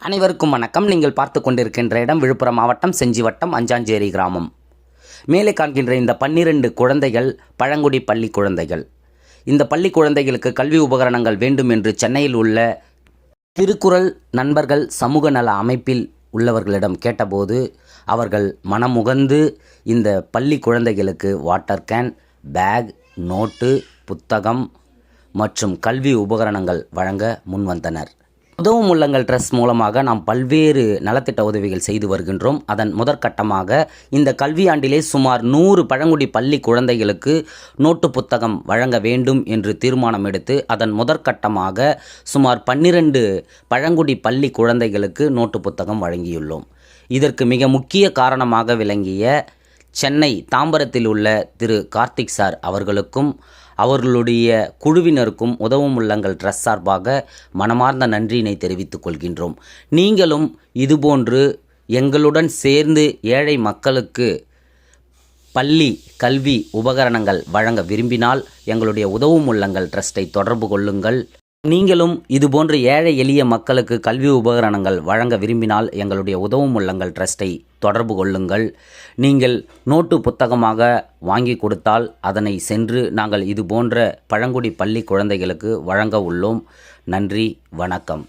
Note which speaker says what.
Speaker 1: அனைவருக்கும் வணக்கம். நீங்கள் பார்த்து கொண்டிருக்கின்ற இடம் விழுப்புரம் மாவட்டம் செஞ்சி வட்டம் அஞ்சாஞ்சேரி கிராமம். மேலே காண்கின்ற இந்த 12 குழந்தைகள் பழங்குடி பள்ளி குழந்தைகள். இந்த பள்ளி குழந்தைகளுக்கு கல்வி உபகரணங்கள் வேண்டும் என்று சென்னையில் உள்ள திருக்குறள் நண்பர்கள் சமூக நல அமைப்பில் உள்ளவர்களிடம் கேட்டபோது அவர்கள் மனமுகந்து இந்த பள்ளி குழந்தைகளுக்கு வாட்டர் கேன், பேக், நோட்டு, புத்தகம் மற்றும் கல்வி உபகரணங்கள் வழங்க முன்வந்தனர். உதவும் உள்ளங்கள் ட்ரஸ்ட் மூலமாக நாம் பல்வேறு நலத்திட்ட உதவிகள் செய்து வருகின்றோம். அதன் முதற்கட்டமாக இந்த கல்வியாண்டிலே சுமார் 100 பழங்குடி பள்ளி குழந்தைகளுக்கு நோட்டு புத்தகம் வழங்க வேண்டும் என்று தீர்மானம் எடுத்து அதன் முதற்கட்டமாக சுமார் 12 பழங்குடி பள்ளி குழந்தைகளுக்கு நோட்டு புத்தகம் வழங்கியுள்ளோம். இதற்கு மிக முக்கிய காரணமாக விளங்கிய சென்னை தாம்பரத்தில் உள்ள திரு கார்த்திக் சார் அவர்களுக்கும் அவர்களுடைய குழுவினருக்கும் உதவும் உள்ளங்கள் ட்ரஸ்ட் சார்பாக மனமார்ந்த நன்றியினை தெரிவித்துக் கொள்கின்றோம். நீங்களும் இதுபோன்று எங்களுடன் சேர்ந்து ஏழை மக்களுக்கு பள்ளி கல்வி உபகரணங்கள் வழங்க விரும்பினால் எங்களுடைய உதவும் உள்ளங்கள் ட்ரஸ்ட்டை தொடர்பு கொள்ளுங்கள். நீங்களும் இதுபோன்று ஏழை எளிய மக்களுக்கு கல்வி உபகரணங்கள் வழங்க விரும்பினால் எங்களுடைய உதவும் உள்ளங்கள் ட்ரஸ்ட்டை தொடர்பு கொள்ளுங்கள். நீங்கள் நோட்டு புத்தகமாக வாங்கி கொடுத்தால் அதனை சென்று நாங்கள் இதுபோன்ற பழங்குடி பள்ளி குழந்தைகளுக்கு வழங்க உள்ளோம். நன்றி, வணக்கம்.